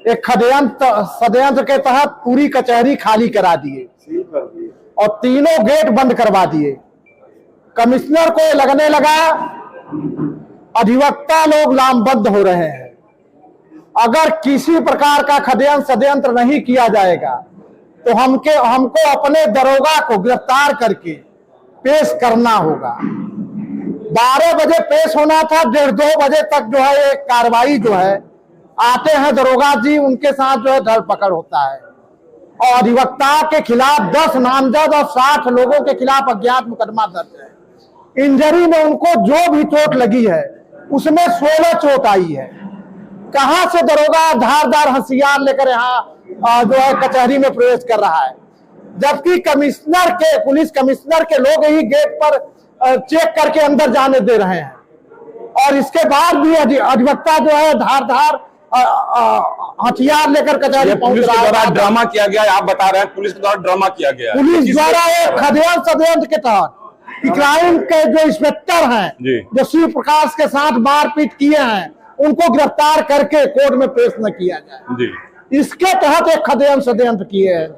Speaker 9: एक षड्यंत्र के तहत पूरी कचहरी खाली करा दिए और तीनों गेट बंद करवा दिए। कमिश्नर को लगने लगा अधिवक्ता लोग लामबंद हो रहे हैं, अगर किसी प्रकार का षड्यंत्र नहीं किया जाएगा तो हमको अपने दरोगा को गिरफ्तार करके पेश करना होगा। 12 बजे पेश होना था, 1:30-2 बजे तक जो है एक कार्रवाई जो है, आते हैं दरोगा जी, उनके साथ जो है धरपकड़ होता है और अधिवक्ता के खिलाफ 10 नामजद और 60 लोगों के खिलाफ अज्ञात मुकदमा दर्ज है। इंजरी में उनको जो भी चोट लगी है उसमें 16 चोट आई है। कहां से दरोगा धारदार हथियार लेकर यहाँ जो है कचहरी में प्रवेश कर रहा है, जबकि पुलिस कमिश्नर के लोग ही गेट पर चेक करके अंदर जाने दे रहे हैं। और इसके बाद भी अधिवक्ता जो है धारदार हथियार लेकर कचहरी पहुंच रहा है।
Speaker 5: पुलिस ड्रामा किया गया, आप बता रहे हैं पुलिस के द्वारा ड्रामा किया गया,
Speaker 9: पुलिस द्वारा एक षड्यंत्र के तहत क्राइम के जो इंस्पेक्टर हैं जो शिव प्रकाश के साथ मारपीट किए हैं उनको गिरफ्तार करके कोर्ट में पेश न किया जाए, इसके तहत एक षड्यंत्र किए हैं।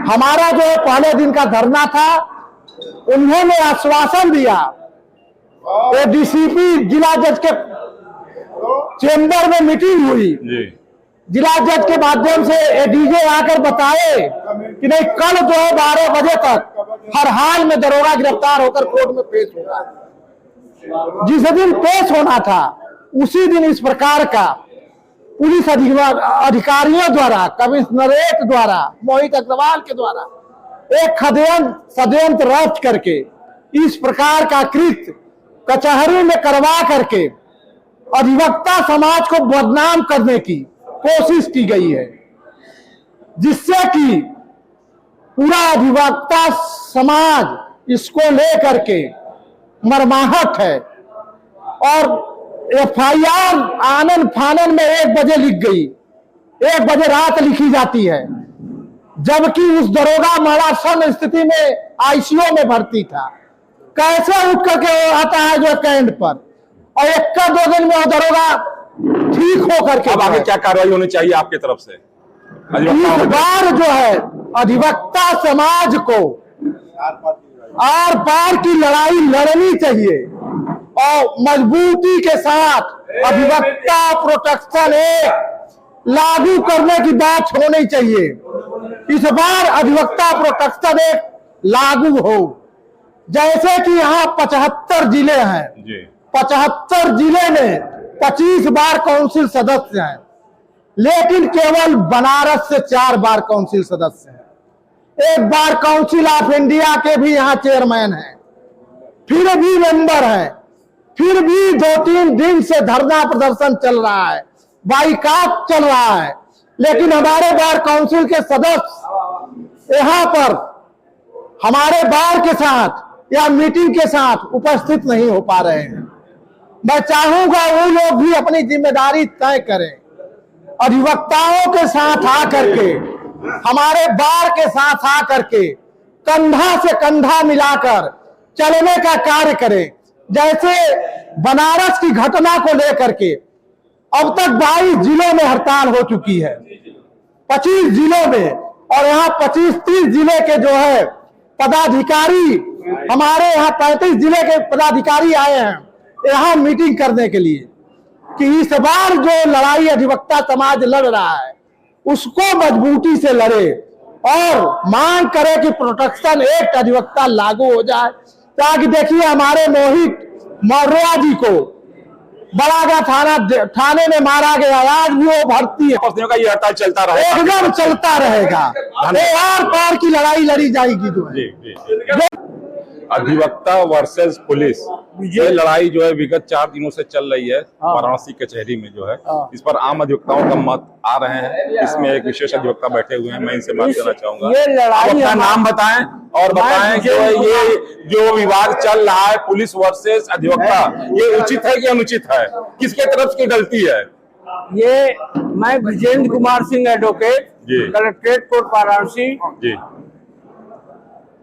Speaker 9: हमारा जो पहले दिन का धरना था उन्होंने आश्वासन दिया, एडीसीपी जिला जज के चेंबर में मीटिंग हुई, जिला जज के माध्यम से एडीजे आकर बताए कि नहीं, कल जो है 12 बजे तक हर हाल में दरोगा गिरफ्तार होकर कोर्ट में पेश होगा। जिस दिन पेश होना था उसी दिन इस प्रकार का पुलिस अधिकारियों द्वारा, कमिश्नरेट द्वारा, मोहित अग्रवाल के द्वारा एक षड्यंत्र रच करके इस प्रकार का कृत्य कचहरी में करवा करके अधिवक्ता समाज को बदनाम करने की कोशिश की गई है, जिससे कि पूरा अधिवक्ता समाज इसको लेकर के मर्माहत है। और एफआईआर आनन फानन में 1 बजे लिख गई, 1 बजे रात लिखी जाती है, जबकि उस दरोगा मरासन स्थिति में आईसीयू में भर्ती था। कैसे उठ करके आता है जो कैंट पर, और 1-2 दिन में वो दरोगा ठीक हो करके।
Speaker 5: अब आगे क्या कार्रवाई होनी चाहिए आपकी तरफ से?
Speaker 9: इस बार जो है अधिवक्ता समाज को आर पार की लड़ाई लड़नी चाहिए और मजबूती के साथ अधिवक्ता प्रोटेक्शन एक्ट लागू करने की बात होनी चाहिए। इस बार अधिवक्ता प्रोटेक्शन एक्ट लागू हो। जैसे कि यहाँ 75 जिले हैं, 75 जिले में 25 बार काउंसिल सदस्य हैं, लेकिन केवल बनारस से 4 बार काउंसिल सदस्य हैं। 1 बार काउंसिल ऑफ इंडिया के भी यहाँ चेयरमैन हैं, फिर भी मेंबर हैं, फिर भी 2-3 दिन से धरना प्रदर्शन चल रहा है, बाइकाट चल रहा है, लेकिन हमारे बार काउंसिल के सदस्य यहाँ पर हमारे बार के साथ या मीटिंग के साथ उपस्थित नहीं हो पा रहे हैं। मैं चाहूंगा वो लोग भी अपनी जिम्मेदारी तय करें, अधिवक्ताओं के साथ आकर के, हमारे बार के साथ आकर के कंधा से कंधा मिलाकर चलने का कार्य करें। जैसे बनारस की घटना को लेकर के अब तक 22 जिलों में हड़ताल हो चुकी है, 25 जिलों में, और यहाँ 25-30 जिले के जो है पदाधिकारी, हमारे यहाँ 35 जिले के पदाधिकारी आए हैं यहाँ मीटिंग करने के लिए कि इस बार जो लड़ाई अधिवक्ता समाज लड़ रहा है उसको मजबूती से लड़े और मांग करे कि प्रोटेक्शन एक्ट अधिवक्ता लागू हो जाए, ताकि देखिए हमारे मोहित मौर्या जी को बड़ागा थाने में मारा गया, आज भी वो भर्ती है।
Speaker 5: का ये हड़ताल चलता रहेगा,
Speaker 9: एकदम चलता रहेगा, आर पार की लड़ाई लड़ी जाएगी। जो
Speaker 5: अधिवक्ता वर्सेस पुलिस, ये लड़ाई जो है विगत 4 दिनों से चल रही है वाराणसी कचहरी में जो है, इस पर आम अधिवक्ताओं का मत आ रहे हैं। इसमें एक विशेष अधिवक्ता बैठे हुए हैं, मैं इनसे बात करना चाहूंगा।
Speaker 9: ये लड़ाई,
Speaker 5: अपना नाम बताएं और बताएं कि ये जो विवाद चल रहा है पुलिस वर्सेस अधिवक्ता, ये उचित है कि अनुचित है, किसके तरफ की गलती है?
Speaker 10: ये मैं Vijendra Kumar Singh advocate, collectorate court Varanasi ji.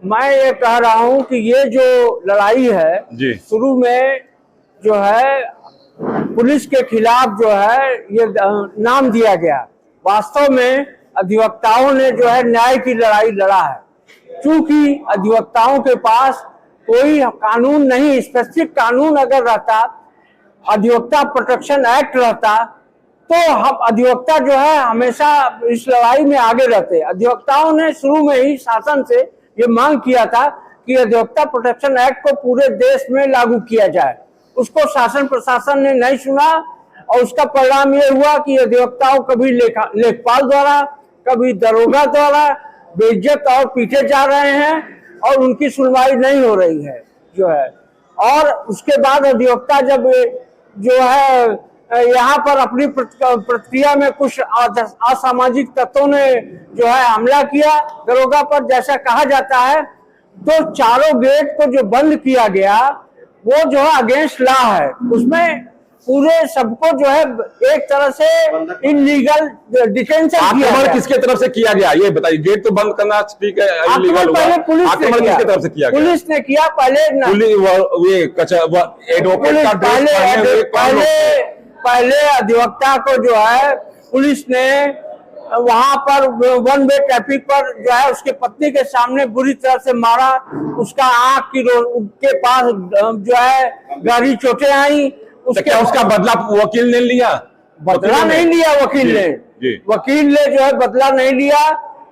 Speaker 10: मैं ये कह रहा हूँ कि ये जो लड़ाई है शुरू में जो है पुलिस के खिलाफ जो है ये नाम दिया गया, वास्तव में अधिवक्ताओं ने जो है न्याय की लड़ाई लड़ा है। क्योंकि अधिवक्ताओं के पास कोई कानून नहीं, स्पेसिफिक कानून अगर रहता, अधिवक्ता प्रोटेक्शन एक्ट रहता, तो हम अधिवक्ता जो है हमेशा इस लड़ाई में आगे रहते। अधिवक्ताओं ने शुरू में ही शासन से ये मांग किया था कि अधिवक्ता प्रोटेक्शन एक्ट को पूरे देश में लागू किया जाए। उसको शासन प्रशासन ने नहीं सुना और उसका परिणाम ये हुआ कि अधिवक्ताओं कभी लेखपाल द्वारा, कभी दरोगा द्वारा बेइज्जत और पीटे जा रहे हैं और उनकी सुनवाई नहीं हो रही है जो है। और उसके बाद अधिवक्ता जब जो है यहाँ पर अपनी प्रतिक्रिया में कुछ असामाजिक तत्वों ने जो है हमला किया दरोगा पर, जैसा कहा जाता है, तो चारों गेट को जो बंद किया गया वो जो है अगेंस्ट लॉ है। उसमें पूरे सबको जो है एक तरह से इनलीगल डिटेंशन किया गया।
Speaker 5: किसके तरफ से किया गया ये बताइए? गेट तो बंद करना ठीक है, इलीगल हुआ।
Speaker 10: पहले पुलिस ने किया,
Speaker 5: किसके तरफ से किया गया?
Speaker 10: पुलिस ने किया पहले,
Speaker 5: एडवोकेट
Speaker 10: पहले अधिवक्ता को जो है पुलिस ने वहां पर वन वे ट्रैफिक पर जो है उसके पत्नी के सामने बुरी तरह से मारा, उसका आंख के पास जो है गहरी चोटें आई।
Speaker 5: तो क्या उसका बदला वकील ने लिया?
Speaker 10: बदला नहीं लिया वकील ने, वकील ने जो है बदला नहीं लिया।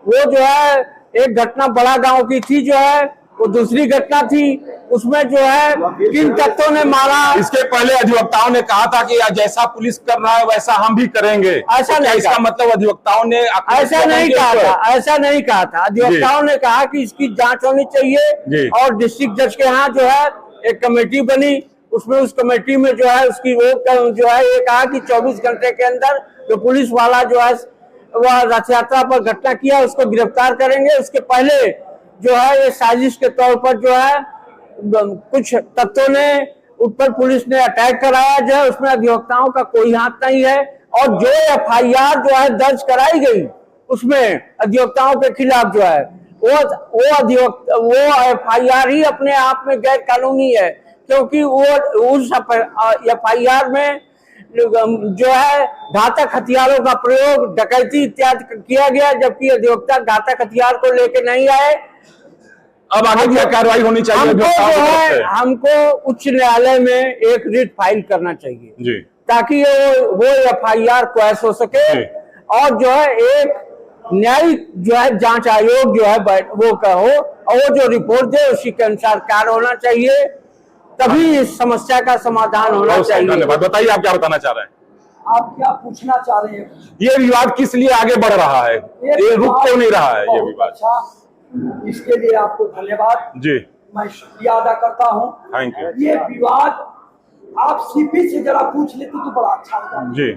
Speaker 10: वो जो है एक घटना बड़ा गांव की थी, जो है वो दूसरी घटना थी, उसमें जो है किन तत्वों ने मारा।
Speaker 5: इसके पहले अधिवक्ताओं ने कहा था कि जैसा पुलिस कर रहा है वैसा हम भी करेंगे,
Speaker 10: ऐसा नहीं,
Speaker 5: इसका मतलब अधिवक्ताओं ने
Speaker 10: ऐसा नहीं कहा था, ऐसा नहीं कहा था। अधिवक्ताओं ने कहा कि इसकी जांच होनी चाहिए और डिस्ट्रिक्ट जज के यहाँ जो है एक कमेटी बनी, उसमें उस कमेटी में जो है उसकी वो जो है ये कहा कि 24 घंटे के अंदर जो पुलिस वाला जो है वह रथ यात्रा पर घटना किया उसको गिरफ्तार करेंगे। उसके पहले जो है ये साजिश के तौर पर जो है कुछ तत्वों ने उस पर पुलिस ने अटैक कराया, जो है उसमें अधिवक्ताओं का कोई हाथ नहीं है। और जो FIR जो है दर्ज कराई गई उसमें अधिवक्ताओं के खिलाफ जो है वो FIR ही अपने आप में गैर कानूनी है, क्योंकि वो उस FIR में जो है घातक हथियारों का प्रयोग, डकैती इत्यादि किया गया, जबकि अधिवक्ता घातक हथियार को लेके नहीं आए।
Speaker 5: अब आगे क्या कार्रवाई होनी चाहिए?
Speaker 10: हमको उच्च न्यायालय में एक रिट फाइल करना चाहिए
Speaker 5: जी,
Speaker 10: ताकि वो FIR क्वैश हो सके और जो है एक न्यायिक जो है जांच आयोग जो है वो कहो और वो जो रिपोर्ट दे उसी के अनुसार कार्य होना चाहिए, तभी इस समस्या का समाधान होना चाहिए।
Speaker 5: धन्यवाद। बताइए आप क्या बताना चाह रहे हैं?
Speaker 9: आप क्या पूछना चाह रहे हैं?
Speaker 5: ये विवाद किस लिए आगे बढ़ रहा है? ये रुक क्यों नहीं रहा है ये विवाद?
Speaker 9: अच्छा, इसके लिए आपको धन्यवाद
Speaker 5: जी,
Speaker 9: मैं शुक्रिया अदा करता हूँ।
Speaker 5: Thank you.
Speaker 9: ये विवाद आप CP से जरा पूछ लेते तो बड़ा अच्छा होगा
Speaker 5: जी।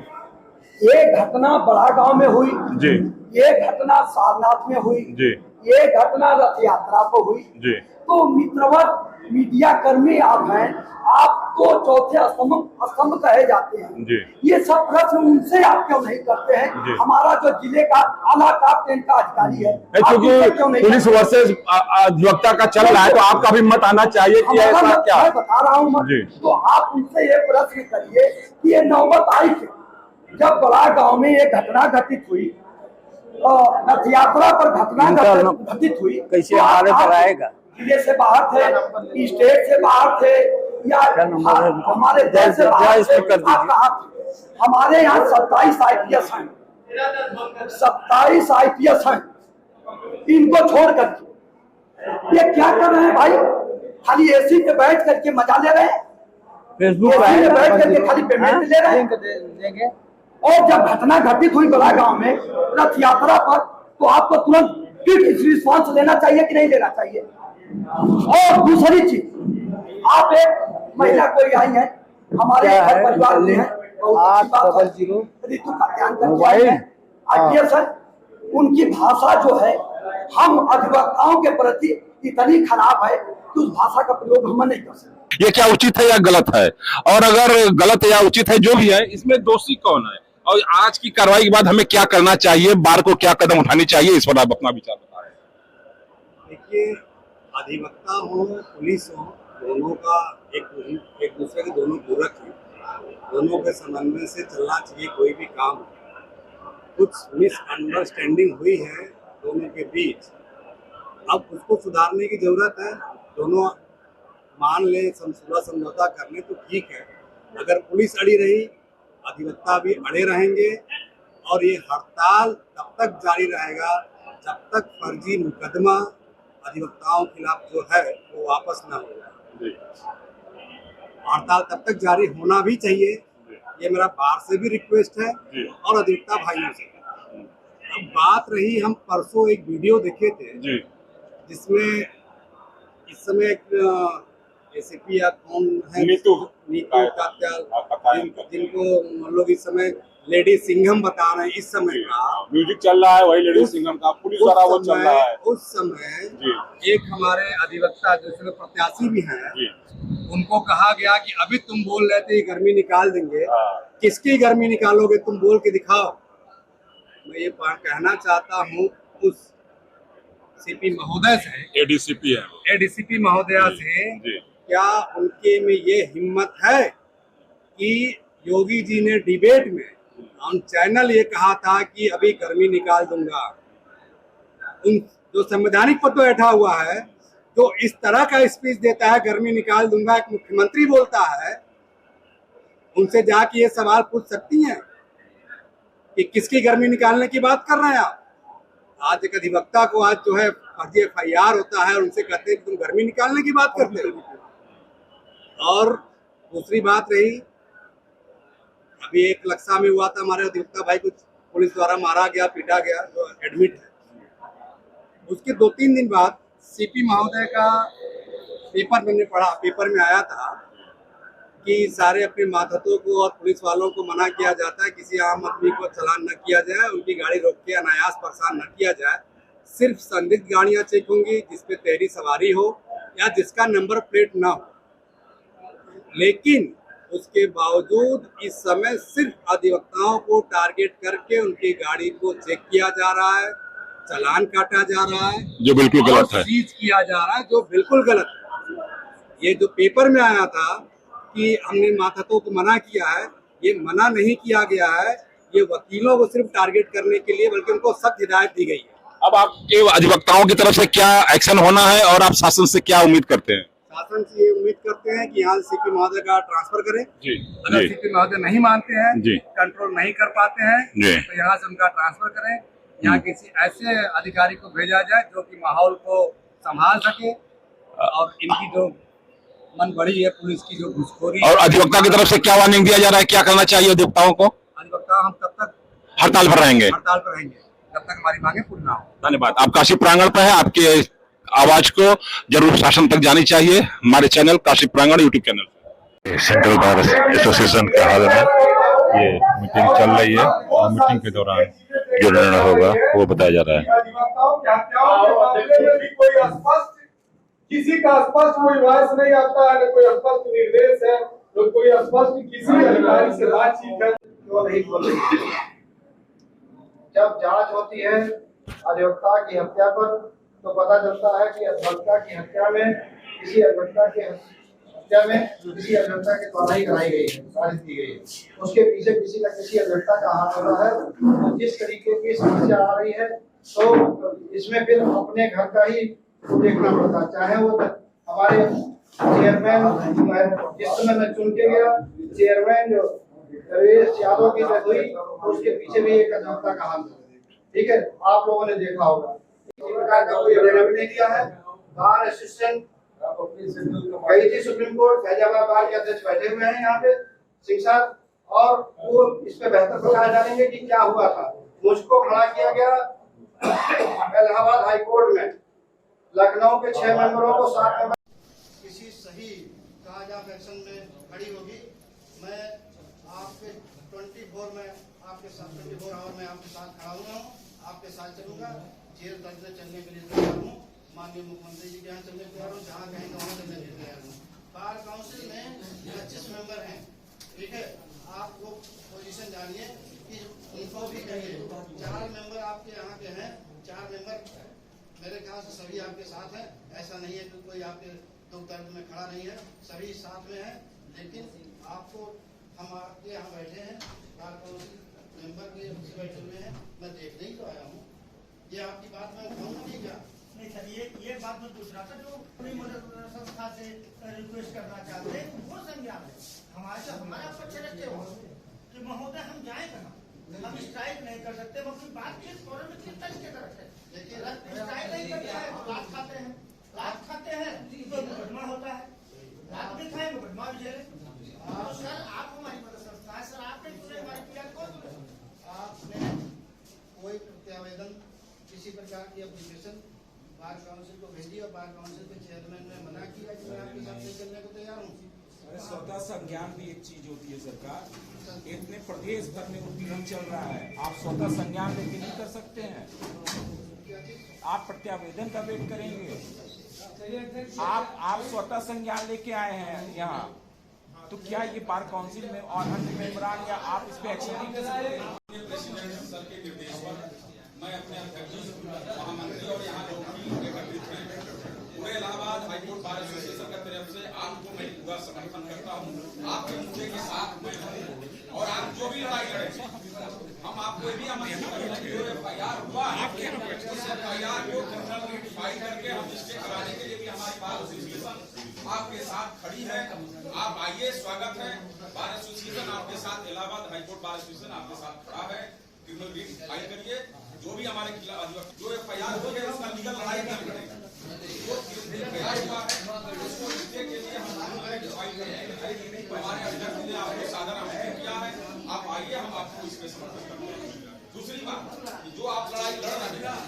Speaker 9: ये घटना बड़ा गांव में हुई
Speaker 5: जी,
Speaker 9: ये घटना सारनाथ में हुई
Speaker 5: जी,
Speaker 9: ये घटना रथ यात्रा पर हुई
Speaker 5: जी।
Speaker 9: तो मित्रवत मीडिया कर्मी आप हैं, आपको चौथे स्तंभ कहे जाते हैं
Speaker 5: जी।
Speaker 9: ये सब प्रश्न उनसे आप क्यों नहीं करते हैं? हमारा जो जिले का आला टॉप 10 का अधिकारी है,
Speaker 5: क्योंकि पुलिस वर्सेस अधिवक्ता का चल रहा है तो आपका भी मत आना चाहिए कि ऐसा क्या?
Speaker 9: मैं बता रहा हूँ तो आप उनसे ये प्रश्न करिए कि ये नौबत आई थी जब बड़ा गांव में ये घटना घटित हुई, रथ यात्रा पर घटना घटित हुई,
Speaker 10: कैसे हमारे पर आएगा?
Speaker 9: जिले से बाहर थे, स्टेट से बाहर थे या हमारे देश से बाहर थे, आप कहाँ थे? हमारे यहाँ 27 IPS हैं, 27 IPS हैं, इनको छोड़ करके ये क्या कर रहे हैं भाई? खाली AC पे बैठ करके मजा ले रहे हैं,
Speaker 10: फेसबुक
Speaker 9: पे बैठ करके खाली पेमेंट ले रहे हैं। और जब घटना घटित हुई बड़ा गांव में रथ यात्रा पर, तो आपको तुरंत रिस्पॉन्स लेना चाहिए कि नहीं लेना चाहिए? और दूसरी चीज, आप एक महिला कोई आई है हमारे घर परिवार में है, ऋतु का ध्यान करके है, उनकी भाषा जो है हम अधिवक्ताओं के प्रति इतनी खराब है कि उस भाषा का प्रयोग हम नहीं कर सकते।
Speaker 5: ये क्या उचित है या गलत है? और अगर गलत या उचित है जो भी है, इसमें दोषी कौन है? और आज की कार्रवाई के बाद हमें क्या करना चाहिए, बार को क्या कदम उठानी चाहिए, इस पर आप अपना विचार बताएं।
Speaker 11: देखिए, अधिवक्ता हो पुलिस हो, दोनों का एक दूसरे के दोनों पूरक हैं, दोनों के समन्वय से चलना चाहिए कोई भी काम। कुछ मिसअंडरस्टैंडिंग हुई है दोनों के बीच, अब उसको सुधारने की जरूरत है। दोनों मान ले समझौता कर ले तो ठीक है, अगर पुलिस अड़ी रही अधिवक्ता भी अड़े रहेंगे और ये हड़ताल तब तक जारी रहेगा जब तक फर्जी मुकदमा अधिवक्ताओं के खिलाफ जो है वो वापस न हो जाए। हड़ताल तब तक जारी होना भी चाहिए, ये मेरा बार से भी रिक्वेस्ट है और अधिवक्ता भाइयों से। अब बात रही, हम परसों एक वीडियो देखे थे जिसमें इस समय ACP या कौन है नीतू कात्याल, जिनको हम लोग इस समय लेडी सिंघम बता रहे हैं, इस समय का
Speaker 5: म्यूजिक चल रहा है वही लेडी सिंघम का पुलिस वाला वो चल रहा है।
Speaker 11: उस समय एक हमारे अधिवक्ता जो इसमें प्रत्याशी भी हैं, उनको कहा गया कि अभी तुम बोल रहे थे गर्मी निकाल देंगे, किसकी गर्मी निकालोगे, तुम बोल के दिखाओ। मैं ये कहना चाहता हूँ उस CP महोदय से, ADCP महोदया से, क्या उनके में ये हिम्मत है कि योगी जी ने डिबेट में ऑन चैनल ये कहा था कि अभी गर्मी निकाल दूंगा। उन जो संवैधानिक पद पर बैठा हुआ है, जो इस तरह का स्पीच देता है, गर्मी निकाल दूंगा, एक मुख्यमंत्री बोलता है, उनसे जाके ये सवाल पूछ सकती हैं कि किसकी गर्मी निकालने की बात कर रहे हैं आप। आज एक अधिवक्ता को आज जो है फर्जी FIR होता है और उनसे कहते हैं कि तुम गर्मी निकालने की बात करते हो। और दूसरी बात रही, अभी एक लक्सा में हुआ था, हमारे अधिवक्ता भाई कुछ पुलिस द्वारा मारा गया, पीटा गया, जो एडमिट है। उसके 2-3 दिन बाद CP महोदय का पेपर मैंने पढ़ा, पेपर में आया था कि सारे अपने मातहतों को और पुलिस वालों को मना किया जाता है, किसी आम आदमी को चालान न किया जाए, उनकी गाड़ी रोक के अनायास परेशान न किया जाए। सिर्फ संदिग्ध गाड़ियां चेक होंगी जिसपे तहरी सवारी हो या जिसका नंबर प्लेट ना हो। लेकिन उसके बावजूद इस समय सिर्फ अधिवक्ताओं को टारगेट करके उनकी गाड़ी को चेक किया जा रहा है, चालान काटा जा रहा है,
Speaker 5: जो बिल्कुल गलत है,
Speaker 11: सीज किया जा रहा है, जो बिल्कुल गलत है। ये जो पेपर में आया था कि हमने मातहतों को मना किया है, ये मना नहीं किया गया है, ये वकीलों को सिर्फ टारगेट करने के लिए, बल्कि उनको सख्त हिदायत दी गई है।
Speaker 5: अब आपके अधिवक्ताओं की तरफ से क्या एक्शन होना है और आप शासन से क्या उम्मीद करते हैं?
Speaker 11: शासन से ये उम्मीद करते हैं कि यहाँ से CP महोदय का ट्रांसफर करें।
Speaker 5: जी,
Speaker 11: अगर
Speaker 5: जी।
Speaker 11: CP महोदय नहीं मानते हैं,
Speaker 5: जी।
Speaker 11: कंट्रोल नहीं कर पाते हैं,
Speaker 5: जी।
Speaker 11: तो यहाँ से उनका ट्रांसफर करें। यहाँ किसी ऐसे अधिकारी को भेजा जाए जो कि माहौल को संभाल सके, और इनकी जो मन बड़ी है पुलिस की, जो घुसखोरी।
Speaker 5: और अधिवक्ता की तरफ से क्या वार्निंग दिया जा रहा है, क्या करना चाहिए अधिवक्ताओं को?
Speaker 11: अधिवक्ता हम तब तक
Speaker 5: हड़ताल पर रहेंगे
Speaker 11: जब तक हमारी मांगे पूरी ना हो।
Speaker 5: धन्यवाद। आप काशी प्रांगण पर है, आपके आवाज को जरूर शासन तक जानी चाहिए। हमारे चैनल काशी प्रांगण YouTube channel. Central bar association के हाल में ये मीटिंग चल रही है और मीटिंग के दौरान जो निर्णय होगा वो बताया जा रहा है।
Speaker 9: किसी का स्पष्ट कोई वॉइस नहीं आता है, कोई स्पष्ट निर्देश है, तो कोई स्पष्ट किसी अधिकारी से बातचीत है तो नहीं बोल रही। जब जांच होती है अधिवक्ता की हत्या पर, तो पता चलता है कि अधिवक्ता की हत्या में किसी अधिवक्ता के द्वारा ही कराई गई है, साजिश की गई है। उसके पीछे किसी न किसी अधिवक्ता का हाथ होता है। तो जिस तरीके की समस्या आ रही है, तो इसमें फिर अपने घर का ही देखना पड़ता, चाहे वो हमारे चेयरमैन, जिस समय मैं चुन के गया चेयरमैन जो रमेश यादव की डेथ हुई, तो उसके पीछे भी एक अधिवक्ता का हाथ है। ठीक है, आप लोगों ने देखा होगा। इसी प्रकार का कोई एफिडेविट नहीं दिया है। बार असिस्टेंट गई थी सुप्रीम कोर्ट, फैजाबाद बार के अध्यक्ष बैठे हुए हैं यहाँ पे सिंह साहब, और वो इस पे बेहतर प्रकाश डालेंगे कि क्या हुआ था। मुझको खड़ा किया गया इलाहाबाद हाई कोर्ट में, लखनऊ के 6 मेंबरों को 7 मेंबर
Speaker 2: किसी सही कामयाब एक्शन में खड़ी होगी। मैं आपके 24 में आपके साथ 24 आवर में आपके साथ खड़ा हुआ हूँ, आपके साथ चलूंगा। जेल दर्ज से चलने के लिए तैयार हूँ, माननीय मुख्यमंत्री जी के यहाँ चलने के तैयार हूँ, जहाँ कहेंगे वहाँ चलने के लिए तैयार हूँ। बार काउंसिल में 25 मेंबर हैं, ठीक है। आप लोग पोजीशन जानिए कि उनको भी कहिए। 4 मेंबर आपके यहाँ के हैं, 4 मेंबर मेरे ख्याल से सभी आपके साथ हैं। ऐसा नहीं है कि कोई आपके दुख दर्द में खड़ा नहीं है, सभी साथ में है। लेकिन आपको हम आपके यहाँ बैठे हैं, बार काउंसिल मेंबर के बैठे हुए हैं, मैं देखने ही तो आया हूँ। ये आपकी बात मैं उठाऊंगा नहीं क्या? नहीं सर, ये बात मैं पूछ रहा था, जो पूरी मदद संस्था से रिक्वेस्ट करना चाहते हैं वो संज्ञान है हमारे से, हमारा पक्ष रखते हो कि महोदय हम जाए कहाँ, हम स्ट्राइक नहीं कर सकते। वो कोई बात किस फॉरम में किस तरीके से रखते हैं, लेकिन स्ट्राइक नहीं करते हैं तो लात खाते हैं, लात खाते हैं तो मुकदमा होता है, लात भी खाए मुकदमा भी झेले। तो सर आप हमारी मदद संस्था है, सर आपने पूरे हमारी पीड़ा कौन सुने? आपने कोई प्रत्यावेदन किसी प्रकार की एप्लीकेशन बार काउंसिल को भेजी और बार काउंसिल के चेयरमैन ने मना किया कि मैं आपके साथ नहीं चलने को तैयार हूँ।
Speaker 12: स्वतः संज्ञान भी एक चीज होती है सरकार। इतने प्रदेश भर में उत्पीड़न चल रहा है, आप स्वतः संज्ञान लेके नहीं कर सकते हैं। आप प्रत्यावेदन का वेट करेंगे, आप स्वतः संज्ञान लेके आए हैं यहाँ, तो क्या ये बार काउंसिल में और अन्य मेंबरान या आप इस पे एक्शन नहीं कर सकते?
Speaker 13: प्रेसिडेंट सर के निर्देश पर मैं अपने अध्यक्ष महामंत्री और यहाँ लोग एकत्रित हैं। पूरे इलाहाबाद हाईकोर्ट बार एसोसिएशन की तरफ से आपको मैं पूरा समर्थन करता हूँ। आपके मुद्दे के साथ मैं हूँ और आप जो भी लड़ाई लड़े हम आपको ये भी आमंत्रित करेंगे कि जो FIR हुआ है उस FIR को क्रिमिनल रेटिफाई करके हम स्टे कराने के लिए भी हमारी बार एसोसिएशन आपके साथ खड़ी है। आप आइए, स्वागत है। बार एसोसिएशन आपके साथ, इलाहाबाद हाईकोर्ट बार एसोसिएशन आपके साथ खड़ा है। क्रिमिनल रेटिफाई करिए, जो भी हमारे खिलाफ जो FIR हो गया उसका लीगल लड़ाई करेंगे। जो FIR हुआ है उसको जीतने के लिए हम रेटिफाई करेंगे। हमारे अध्यक्ष ने आपको सादर आमंत्रित किया है, आप आइए, हम आपको इसमें समर्थन करते हैं। दूसरी बात, जो आप लड़ाई लड़ रहे हैं,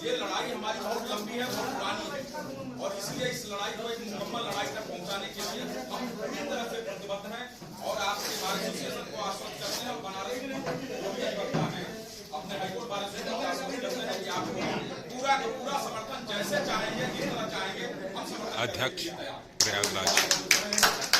Speaker 13: ये लड़ाई हमारी बहुत लंबी है, बहुत पुरानी है, और इसलिए इस लड़ाई को एक मुकम्मल लड़ाई तक पहुंचाने के लिए हम पूरी तरह से प्रतिबद्ध हैं और आपके बार एसोसिएशन को आश्वस्त करते हैं। बनारस जो भी अधिवक्ता है अपने हाईकोर्ट बार एसोसिएशन को आश्वस्त करते हैं कि आपको पूरा का पूरा समर्थन जैसे चाहेंगे, जिस तरह चाहेंगे हम समर्थन
Speaker 5: अध्यक्ष प्रयागराज।